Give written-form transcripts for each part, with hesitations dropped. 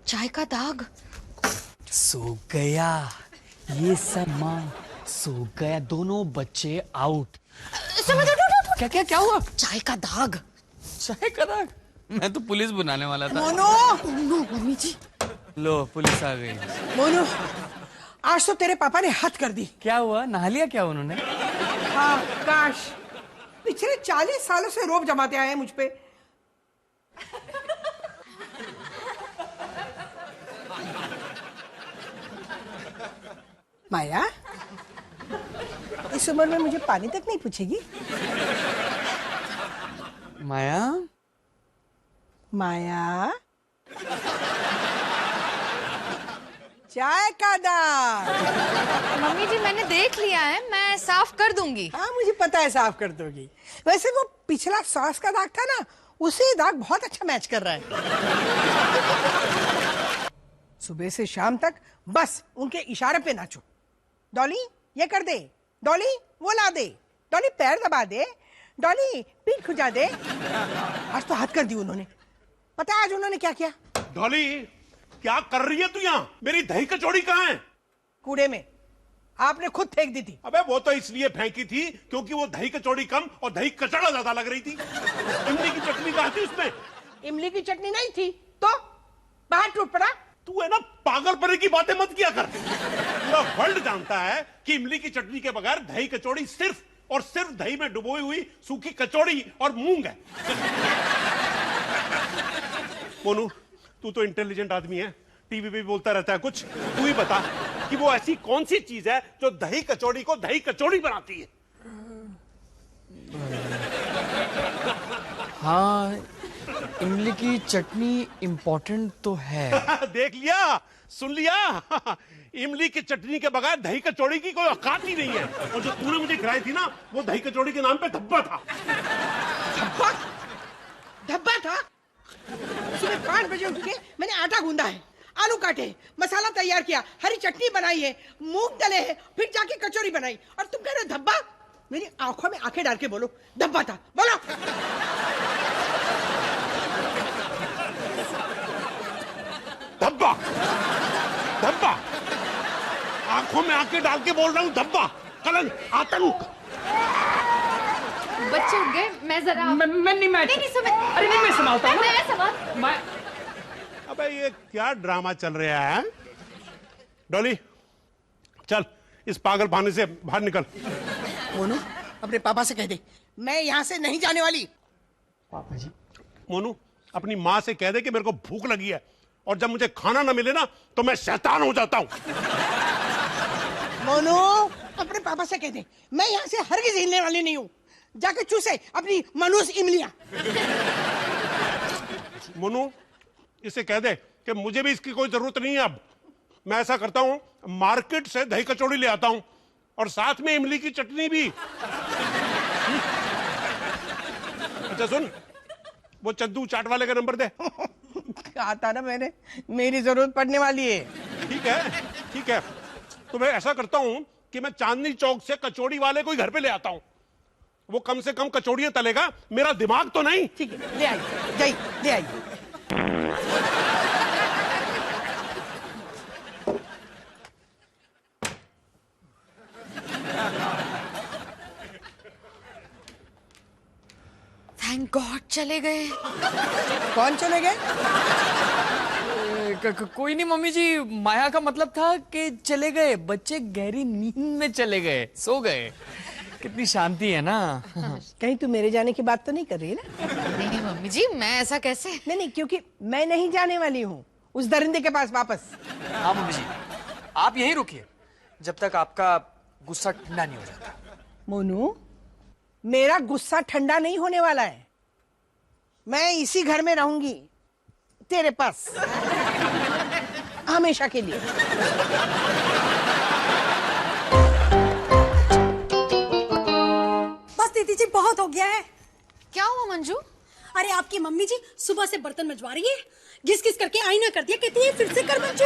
चाय का दाग। सो गया ये सब माँ, सो गया। दोनों बच्चे आउट। क्या क्या क्या हुआ? चाय का दाग। चाय का दाग? मैं तो पुलिस बुलाने वाला था। मोनू, मम्मी जी। लो पुलिस आ गई। मोनू, आज तो तेरे पापा ने हद कर दी। क्या हुआ? नहा लिया क्या उन्होंने? हाँ काश। पिछले 40 सालों से रोब जमाते आए हैं मुझ पे। माया, इस उम्र में मुझे पानी तक नहीं पूछेगी? माया, माया, चाय का दाग। मम्मी जी मैंने देख लिया है, मैं साफ कर दूंगी। हाँ मुझे पता है साफ कर दोगी। वैसे वो पिछला सॉस का दाग था ना, उसी दाग बहुत अच्छा मैच कर रहा है। सुबह से शाम तक बस उनके इशारे पे नाचो। डॉली ये कर दे, डॉली वो ला दे, डॉली पैर दबा दे, डॉली पीठ खुजा दे। आज तो हद कर दी उन्होंने। पता है आज उन्होंने क्या किया? डॉली क्या कर रही है तू यहाँ? मेरी दही कचौड़ी कहाँ है? कूड़े में। आपने खुद फेंक दी थी। अबे वो तो इसलिए फेंकी थी क्योंकि वो दही कचौड़ी कम और दही कचड़ा ज्यादा लग रही थी। इमली की चटनी कहाँ थी उसमें? इमली की चटनी नहीं थी तो बाहर टूट पड़ा। तू है ना पागलपने की बातें मत किया कर। पूरा वर्ल्ड जानता है कि इमली की चटनी के बगैर दही कचौड़ी सिर्फ और सिर्फ दही में डुबोई हुई सूखी कचौड़ी और मूंग है। मोनू तू तो इंटेलिजेंट आदमी है, टीवी पे भी बोलता रहता है कुछ। तू ही बता कि वो ऐसी कौन सी चीज है जो दही कचौड़ी को दही कचौड़ी बनाती है? हाँ इमली की चटनी इम्पोर्टेंट तो है। देख लिया, सुन लिया। इमली की चटनी के बगैर दही कचौड़ी की कोई औकात ही नहीं है। और जो तूने मुझे खिलाई थी ना, वो दही कचौड़ी के नाम पे धब्बा था। धब्बा? धब्बा था? सुबह 5 बजे उठ के मैंने आटा गूंदा है, आलू काटे, मसाला तैयार किया, हरी चटनी बनाई है, मूंग तले हैं, फिर जाके कचौरी बनाई, और तुम कह रहे हो धब्बा? मेरी आंखों में आंखें डाल के बोलो, धब्बा था। बोलो। धब्बा, धब्बा, आंखों में आंखें डाल के बोल रहा हूँ धब्बा। कलंक, आतंक। बच्चे उठ गए, मैं जरा मैं नहीं अरे नहीं मैं संभालता हूँ। मैं संभाल। अबे ये क्या ड्रामा चल रहा है? डॉली चल इस पागल पानी से बाहर निकल। मोनू अपने पापा से कह दे मैं यहाँ से नहीं जाने वाली। पापा जी। मोनू अपनी माँ से कह दे कि मेरे को भूख लगी है और जब मुझे खाना ना मिले ना तो मैं शैतान हो जाता हूँ। मोनू अपने पापा से कह दे मैं यहाँ से हरगिज़ हिलने वाली नहीं हूँ। जाके चूसे अपनी मनूस इमलियां। मोनू इसे कह दे कि मुझे भी इसकी कोई जरूरत नहीं है। अब मैं ऐसा करता हूँ, मार्केट से दही कचौड़ी ले आता हूँ और साथ में इमली की चटनी भी। अच्छा सुन, वो चद्दू चाट वाले का नंबर दे। कहा था ना मैंने, मेरी जरूरत पड़ने वाली है। ठीक है ठीक है, तो मैं ऐसा करता हूँ कि मैं चांदनी चौक से कचौड़ी वाले को ही घर पे ले आता हूँ। वो कम से कम कचौड़ियां तलेगा, मेरा दिमाग तो नहीं। ठीक है ले आइए, जाइए ले आइए। थैंक गॉड चले गए। कौन चले गए? कोई नहीं मम्मी जी, माया का मतलब था कि चले गए, बच्चे गहरी नींद में चले गए, सो गए। कितनी शांति है ना। कहीं तू मेरे जाने की बात तो नहीं कर रही है ना? नहीं मम्मी जी, मैं ऐसा कैसे? नहीं क्योंकि मैं नहीं जाने वाली हूँ उस दरिंदे के पास वापस। हाँ मम्मी जी, आप यहीं रुकिए जब तक आपका गुस्सा ठंडा नहीं हो जाता। मोनू मेरा गुस्सा ठंडा नहीं होने वाला है। मैं इसी घर में रहूंगी तेरे पास हमेशा के लिए। बस दीदी जी बहुत हो गया है। क्या हुआ मंजू? अरे आपकी मम्मी जी सुबह से बर्तन मजवा रही है, घिस घिस करके आईना कर दिया, कहती है फिर से कर मंजू।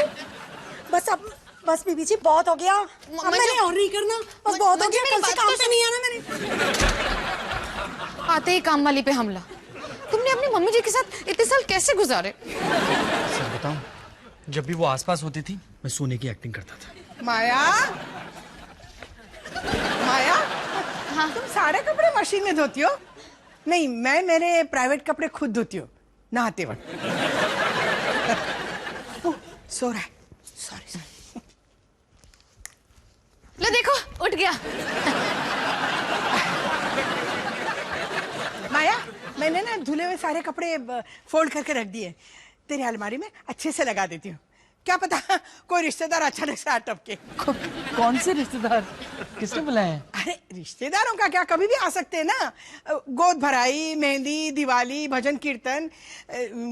बस अब बस बीबी जी बहुत हो गया, अब मैंने और नहीं करना, बस बहुत हो गया। कल से काम पे नहीं आना मैंने। आते ही काम वाली पे हमला। तुमने अपनी मम्मी जी के साथ इतने साल कैसे गुजारे? सर बताऊं, जब भी वो आसपास होती थी मैं सोने की एक्टिंग करता था। माया, माया, हाँ। तुम सारे कपड़े मशीन में धोती हो? नहीं, मैं मेरे प्राइवेट कपड़े खुद धोती हूँ नहाते वक्त। सो रहा है, सॉरी। ले देखो, उठ गया। माया, मैंने ना धुले हुए सारे कपड़े फोल्ड करके रख दिए, तेरी अलमारी में अच्छे से लगा देती हूँ। क्या पता कोई रिश्तेदार अचानक से आ टपके। कौन से रिश्तेदार? किसने बुलाया है? अरे रिश्तेदारों का क्या, कभी भी आ सकते हैं ना। गोद भराई, मेहंदी, दिवाली, भजन कीर्तन,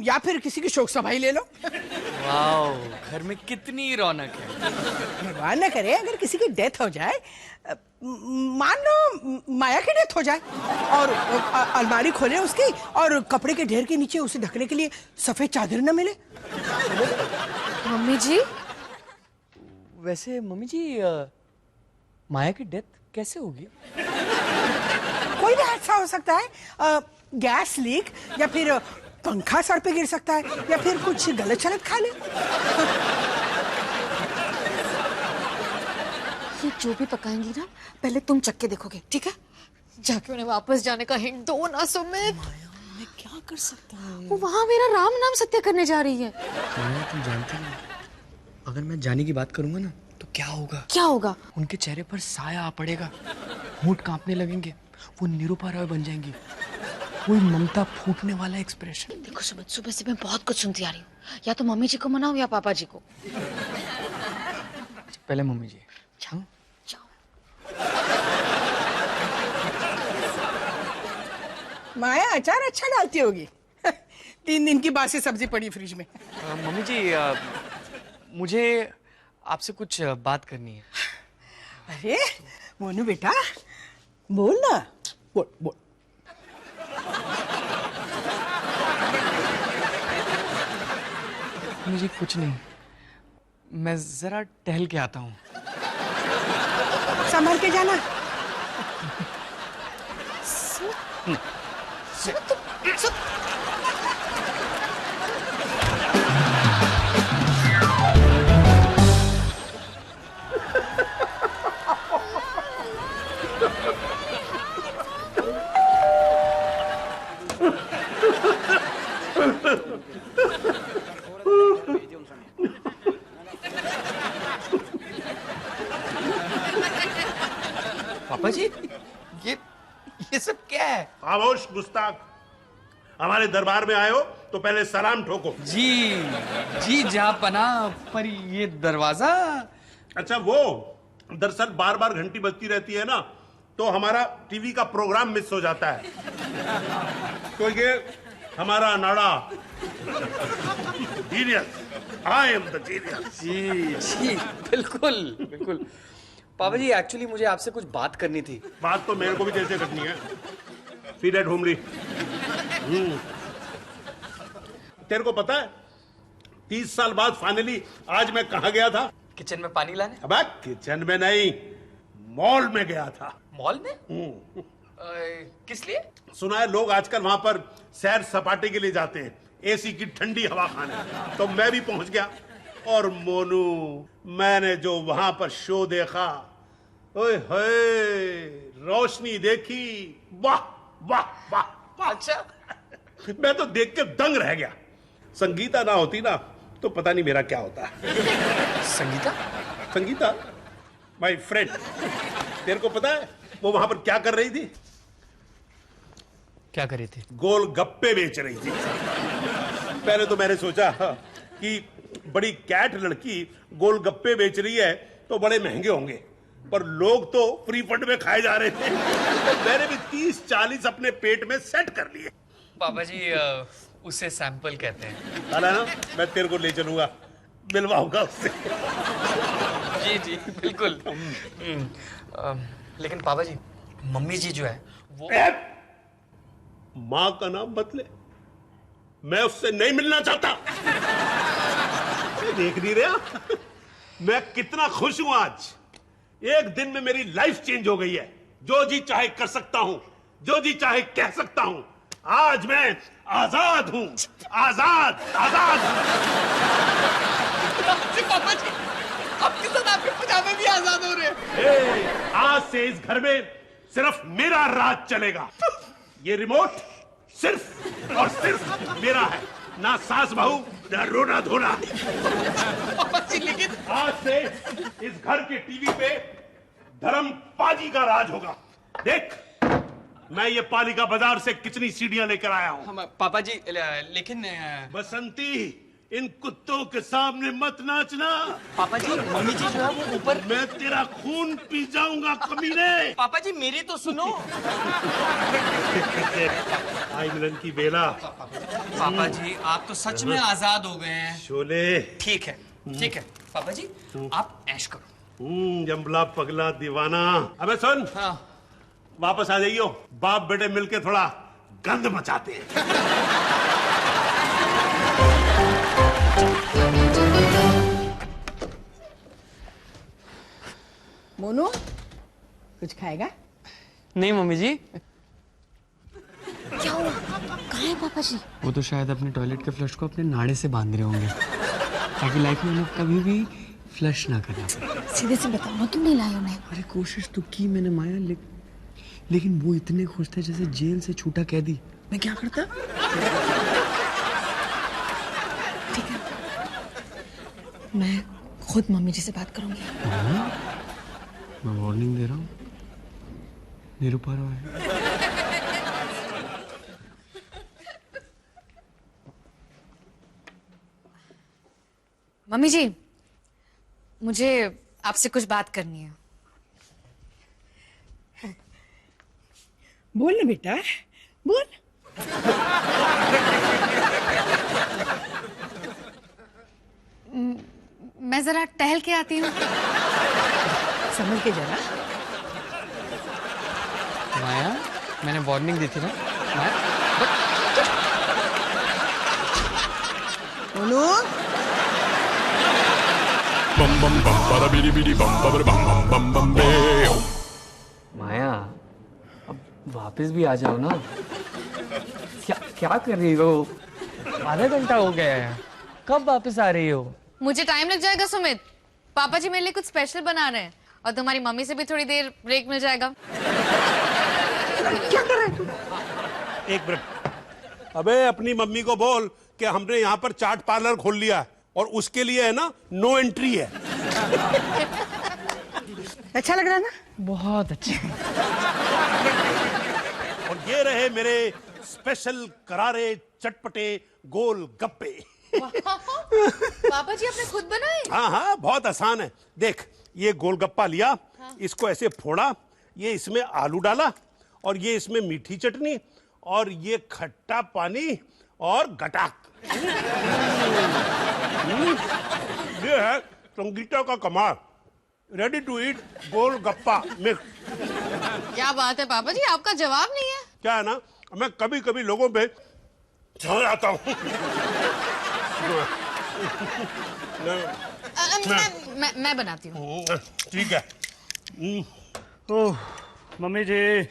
या फिर किसी की शोक सभा ही ले लो। वाओ, घर में कितनी रौनक है। भगवान न करे अगर किसी की डेथ हो जाए, मान लो माया की डेथ हो जाए, और अलमारी खोले उसकी और कपड़े के ढेर के नीचे उसे ढकने के लिए सफेद चादर न मिले। मम्मी जी, वैसे मम्मी जी, माया की डेथ कैसे होगी? कोई भी हादसा हो सकता है, गैस लीक, या फिर पंखा सर पे गिर सकता है, या फिर कुछ गलत चलत खा ले। ये जो भी पकाएंगी ना, पहले तुम चक्के देखोगे, ठीक है? जाके उन्हें वापस जाने का हिंट दो ना सुमित। मैं क्या कर सकता हूँ? वो वहां मेरा राम नाम सत्य करने जा रही है। तुम जानती हो, अगर मैं जाने की बात करूंगा ना तो क्या होगा? क्या होगा? उनके चेहरे पर साया आ पड़ेगा, होंठ कांपने लगेंगे, वो निरूपा रॉय बन जाएंगी, कोई ममता फूटने वाला एक्सप्रेशन। देखो सुमित, सुबह से मैं बहुत कुछ सुनती आ रही हूँ, या तो मम्मी जी को मनाओ या पापा जी को। पहले मम्मी जी। जाओ जाओ। माया अचार अच्छा डालती होगी। 3 दिन की बासी सब्जी पड़ी फ्रिज में। मम्मी जी, मुझे आपसे कुछ बात करनी है। अरे मोनू बेटा, बोल ना, बोल बोल। मुझे कुछ नहीं, मैं जरा टहल के आता हूँ। संभल के जाना। पापा जी, ये सब क्या है? खामोश गुस्ताख, हमारे दरबार में आए हो तो पहले सलाम ठोको। जी जी जापना, पर ये दरवाजा। अच्छा, वो दरअसल बार बार घंटी बजती रहती है ना, तो हमारा टीवी का प्रोग्राम मिस हो जाता है। तो ये हमारा नाड़ा genius, I am the genius. जी जी, बिल्कुल बिल्कुल। पापा जी, एक्चुअली मुझे आपसे कुछ बात करनी थी। बात तो मेरे को भी जैसे करनी है। Feed at homely. तेरे को पता है 30 साल बाद फाइनली आज मैं कहाँ गया था? किचन में पानी लाने? अब किचन में नहीं, मॉल में गया था। मॉल में? किस लिए? सुना है लोग आजकल वहां पर सैर सपाटे के लिए जाते हैं, एसी की ठंडी हवा खाने। तो मैं भी पहुंच गया, और मोनू, मैंने जो वहां पर शो देखा, ओए होए, रोशनी देखी, वाह वाह वाह वाह। अच्छा, मैं तो देख के दंग रह गया। संगीता ना होती ना तो पता नहीं मेरा क्या होता। संगीता? संगीता माय फ्रेंड, तेरे को पता है वो वहां पर क्या कर रही थी? क्या कर रही थी? गोल गप्पे बेच रही थी। पहले तो मैंने सोचा कि बड़ी कैट लड़की गोल गप्पे बेच रही है तो बड़े महंगे होंगे, पर लोग तो फ्री फंड में खाए जा रहे थे। मैंने भी 30-40 अपने पेट में सेट कर लिए। पापा जी, उसे सैंपल कहते हैं। है ना, मैं तेरे को ले चलूंगा, मिलवाऊंगा उससे। जी जी बिल्कुल। लेकिन पापा जी, मम्मी जी जो है वो... माँ का नाम मत ले, मैं उससे नहीं मिलना चाहता। देख नहीं रहा मैं कितना खुश हूं आज? एक दिन में मेरी लाइफ चेंज हो गई है। जो जी चाहे कर सकता हूं, जो जी चाहे कह सकता हूं। आज मैं आजाद हूं, आजाद आजाद। पापा जी, आपके साथ आपके पजामे भी आजाद हो रहे हैं। आज से इस घर में सिर्फ मेरा राज चलेगा। ये रिमोट सिर्फ और सिर्फ मेरा है, ना सास बहू ना रोना धोना। पापा जी लेकिन आज से इस घर के टीवी पे धर्मपाजी का राज होगा। देख, मैं ये पालिका बाजार से कितनी सीढ़ियां लेकर आया हूं। पापा जी लेकिन बसंती, इन कुत्तों के सामने मत नाचना। पापा जी मम्मी जी जो है वो ऊपर। मैं तेरा खून पी जाऊंगा कमीने। पापा जी मेरी तो सुनो। आई मिलन की बेला। पापा जी आप तो सच में आजाद हो गए हैं। शोले। ठीक है ठीक है पापा जी, आप ऐश करो। जंबला पगला दीवाना। अबे सुन, हाँ वापस आ जाइयो, बाप बेटे मिलके थोड़ा गंद मचाते हैं। मोनू, कुछ खाएगा? नहीं मम्मी जी, क्या हुआ? कहाँ है पापा जी? वो तो शायद अपने टॉयलेट के फ्लश को अपने नाड़े से बांध रहे होंगे ताकि लाइफ में उन्हें कभी भी फ्लश ना करना पड़े। सीधे से बताओ ना, क्यों नहीं लाए उन्हें? अरे कोशिश तो की मैंने माया, लेकिन वो इतने खुश थे जैसे जेल से छूटा कैदी। मैं क्या करता? ठीक है, मैं खुद मम्मी जी से बात करूंगी। मैं वार्निंग दे रहा हूँ, निरुपा रॉय। मम्मी जी, मुझे आपसे कुछ बात करनी है। बोल ना बेटा, बोल। मैं जरा टहल के आती हूँ। समझ के जरा। माया, मैंने वार्निंग दी थी ना। माया, Monu, bum bum bum bada bidi bidi bum bum bum bum bum bum bam. माया अब वापस भी आ जाओ ना। क्या क्या कर रही हो? आधा घंटा हो गया है, कब वापस आ रही हो? मुझे टाइम लग जाएगा सुमित। पापा जी मेरे लिए कुछ स्पेशल बना रहे हैं और तुम्हारी मम्मी से भी थोड़ी देर ब्रेक मिल जाएगा। क्या कर रहा है तू? एक मिनट। अबे अपनी मम्मी को बोल कि हमने यहाँ पर चाट पार्लर खोल लिया है और उसके लिए है ना नो एंट्री है। अच्छा लग रहा है ना? बहुत अच्छे। और ये रहे मेरे स्पेशल करारे चटपटे गोल गप्पे। पापा जी आपने खुद बनाए? हाँ हाँ, बहुत आसान है। देख, ये गोलगप्पा लिया, इसको ऐसे फोड़ा, ये इसमें आलू डाला और ये इसमें मीठी चटनी और ये खट्टा पानी और गटाक। ये है संगीता का कमाल। Ready to eat golgappa mix. क्या बात है पापा जी, आपका जवाब नहीं है। क्या है ना, मैं कभी कभी लोगों पे चढ़ जाता हूँ। मैं बनाती हूँ। ठीक है। ओह मम्मी जी,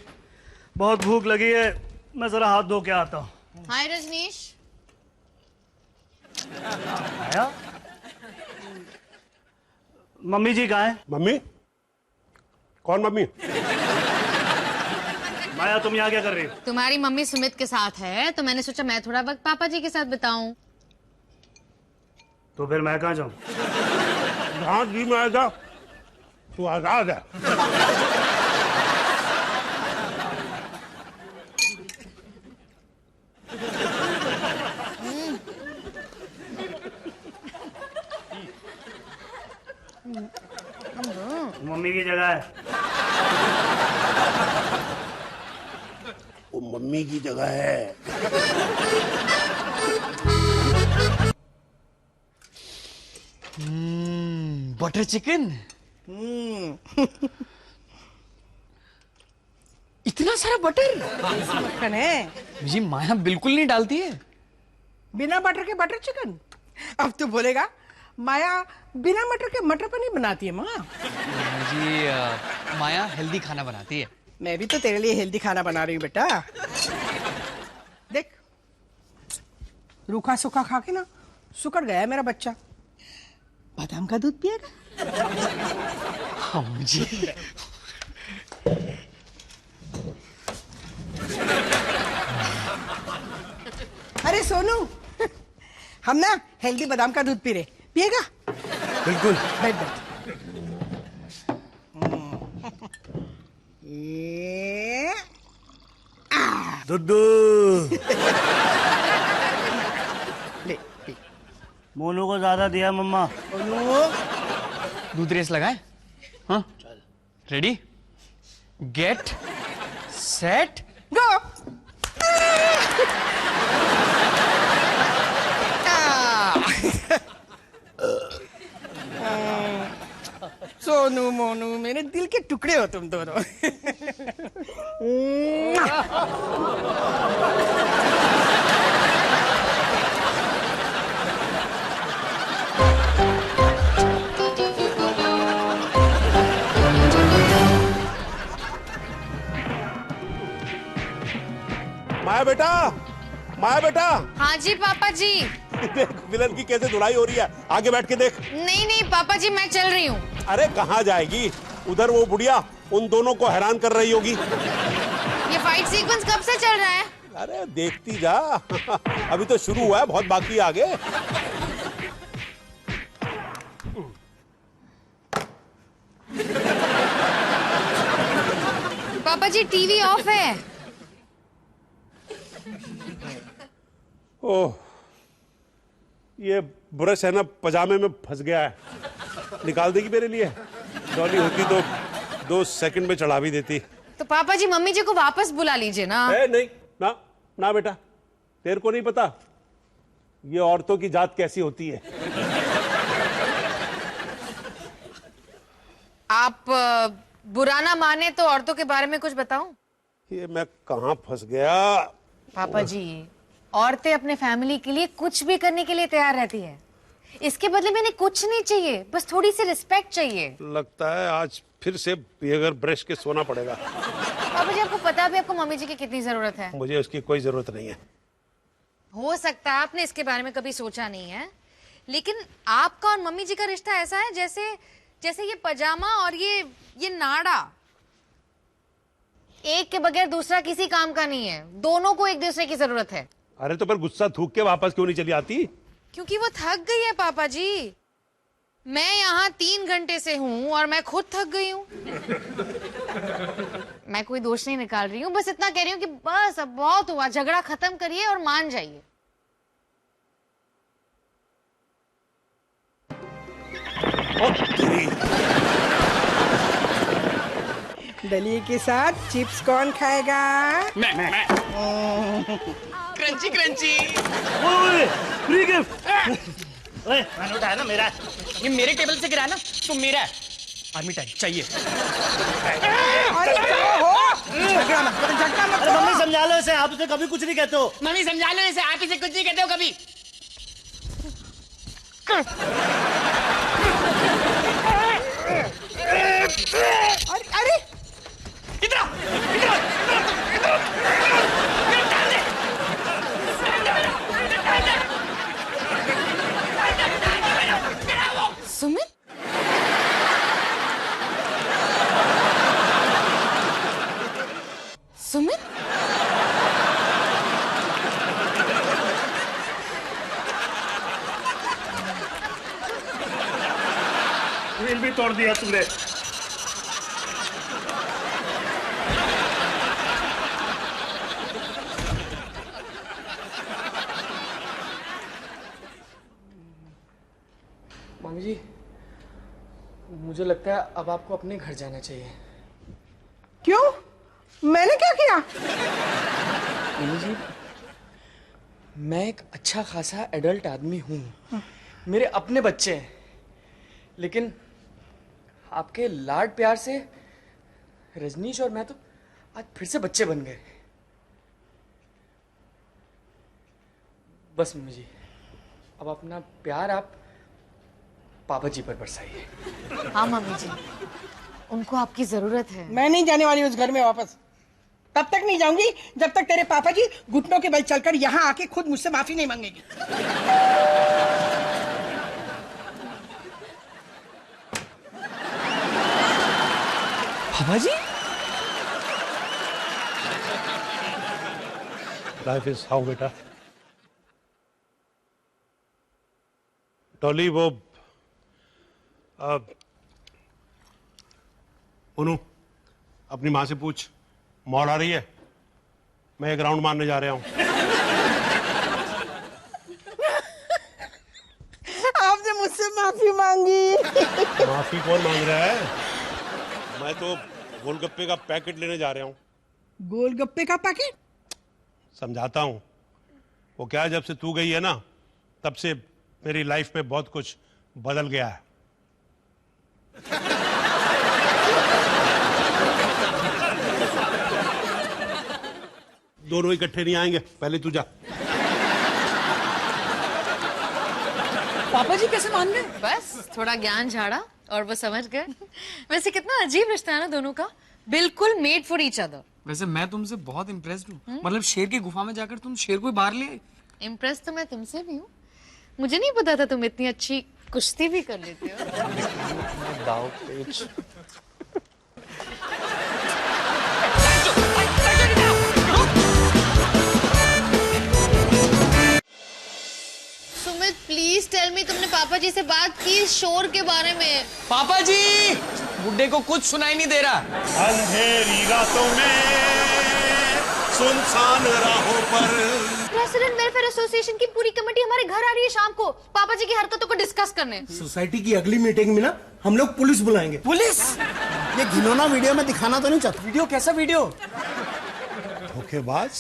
बहुत भूख लगी है, मैं जरा हाथ धो के आता हूँ। हाय रजनीश। आया? मम्मी जी कहाँ है? मम्मी? कौन मम्मी? माया तुम यहाँ क्या कर रही हो? तुम्हारी मम्मी सुमित के साथ है तो मैंने सोचा मैं थोड़ा वक्त पापा जी के साथ बिताऊं। तो फिर मैं कहाँ जाऊँ? जहाँ जी में आएगा तू आजाद है। मम्मी की जगह है। वो मम्मी की जगह है। Butter chicken. इतना सारा बटर? मक्खन है। जी माया बिल्कुल नहीं डालती है। बिना बटर के बटर चिकन? अब तू बोलेगा माया बिना मटर के मटर पनीर बनाती है माँ। जी माया हेल्दी खाना बनाती है। मैं भी तो तेरे लिए हेल्दी खाना बना रही हूँ बेटा। देख, रूखा सूखा खा के ना सुकड़ गया है मेरा बच्चा। बादाम का दूध पिएगा? हाँ मम्मी जी। अरे सोनू, हम ना हेल्दी बादाम का दूध पी रहे, पिएगा? बिल्कुल। बैठ बैठ। ये दुद्धू। ले पी। मोनू को ज्यादा दिया मम्मा। सोनू, दूध रेस लगाए? हाँ ready get set go. Sonu Monu मेरे दिल के टुकड़े हो तुम दोनों। माया बेटा हाँ जी पापा जी। देख विलन की कैसे धुलाई हो रही है, आगे बैठ के देख। नहीं नहीं पापा जी, मैं चल रही हूँ। अरे कहाँ जाएगी, उधर वो बुढ़िया उन दोनों को हैरान कर रही होगी। ये फाइट सीक्वेंस कब से चल रहा है? अरे देखती जा। अभी तो शुरू हुआ है, बहुत बाकी है आगे। पापा जी टीवी ऑफ है। ओह, ये ब्रश है ना पजामे में फंस गया है, निकाल देगी मेरे लिए? डॉली होती तो 2 सेकंड में चढ़ा भी देती। तो पापा जी मम्मी जी को वापस बुला लीजिए ना। नहीं ना ना बेटा, तेरे को नहीं पता ये औरतों की जात कैसी होती है। आप बुरा ना माने तो औरतों के बारे में कुछ बताऊं? ये मैं कहाँ फंस गया? पापा जी, औरतें अपने फैमिली के लिए कुछ भी करने के लिए तैयार रहती है। इसके बदले में कुछ नहीं चाहिए, बस थोड़ी सी रिस्पेक्ट चाहिए। लगता है आज फिर से बिहेवियर ब्रश के सोना पड़ेगा। पापा जी आपको पता भी आपको मम्मी जी की कितनी जरूरत है। मुझे उसकी कोई जरूरत नहीं है। हो सकता है आपने इसके बारे में कभी सोचा नहीं है, लेकिन आपका और मम्मी जी का रिश्ता ऐसा है जैसे जैसे ये पजामा और ये नाड़ा, एक के बगैर दूसरा किसी काम का नहीं है। दोनों को एक दूसरे की जरूरत है। अरे तो पर गुस्सा थूक के वापस क्यों नहीं चली आती? क्योंकि वो थक गई है पापा जी। मैं यहाँ 3 घंटे से हूँ और मैं खुद थक गई हूँ। मैं कोई दोष नहीं निकाल रही हूँ, बस इतना कह रही हूँ कि बस अब बहुत हुआ, झगड़ा खत्म करिए और मान जाइए। दलिए के साथ चिप्स कौन खाएगा? मैं क्रंची क्रंची। ओए फ्री गिफ्ट। ओए मैंने उठाया ना, मेरा है। ये मेरे टेबल से गिरा ना तो मेरा है। आर्मी टाइम चाहिए। अरे क्या हो? झगड़ा मत करो, झगड़ा मत अरे करो। मम्मी समझा लो इसे, आप इसे कभी कुछ नहीं कहते हो। मम्मी समझा लो इसे, आप इसे कुछ नहीं कहते हो कभी। अरे अरे सुमित, सुमित, व्हील भी तोड़ दिया तुमने। मम्मी जी, मुझे लगता है अब आपको अपने घर जाना चाहिए। क्यों? मैंने क्या किया? मम्मी जी, मैं एक अच्छा खासा एडल्ट आदमी हूँ, मेरे अपने बच्चे हैं, लेकिन आपके लाड प्यार से रजनीश और मैं तो आज फिर से बच्चे बन गए। बस मम्मी जी, अब अपना प्यार आप पापा जी पर बरसाइए। हाँ मम्मी जी, उनको आपकी जरूरत है। मैं नहीं जाने वाली उस घर में वापस। तब तक नहीं जाऊंगी जब तक तेरे पापा जी घुटनों के बल चलकर यहाँ आके खुद मुझसे माफी नहीं मांगेगी। पापा जी लाइफ इज हाउ बेटा। डॉली वो उनु अपनी माँ से पूछ, मॉल आ रही है, मैं एक राउंड मारने जा रहा हूँ। आपने मुझसे माफी मांगी। माफी कौन मांग रहा है? मैं तो गोलगप्पे का पैकेट लेने जा रहा हूँ। गोलगप्पे का पैकेट? समझाता हूँ। वो क्या है, जब से तू गई है ना, तब से मेरी लाइफ में बहुत कुछ बदल गया है। दोनों इकट्ठे नहीं आएंगे, पहले तू जा। पापा जी कैसे मान गए? बस थोड़ा ज्ञान झाड़ा और वो समझ गए। वैसे कितना अजीब रिश्ता है ना दोनों का, बिल्कुल मेड फॉर ईच अदर। वैसे मैं तुमसे बहुत इम्प्रेस्ड हूँ। मतलब शेर की गुफा में जाकर तुम शेर को बाहर ले आई। इम्प्रेस तो मैं तुमसे भी हूँ। मुझे नहीं पता था तुम इतनी अच्छी कुश्ती भी कर लेते हो। दाव पेच। सुमित प्लीज टेल मी, तुमने पापा जी से बात की शोर के बारे में? पापा जी, बुड्ढे को कुछ सुनाई नहीं दे रहा। अंधेरी रातों में, सुनसान राहों पर। रेसिडेंट वेलफेयर एसोसिएशन की पूरी कमेटी हमारे घर आ रही है शाम को, पापा जी की हरकतों को डिस्कस करने। सोसाइटी की अगली मीटिंग में ना हम लोग पुलिस बुलाएंगे। पुलिस? ये घिनौना वीडियो में दिखाना तो नहीं चाहता। वीडियो कैसा वीडियो? धोखेबाज।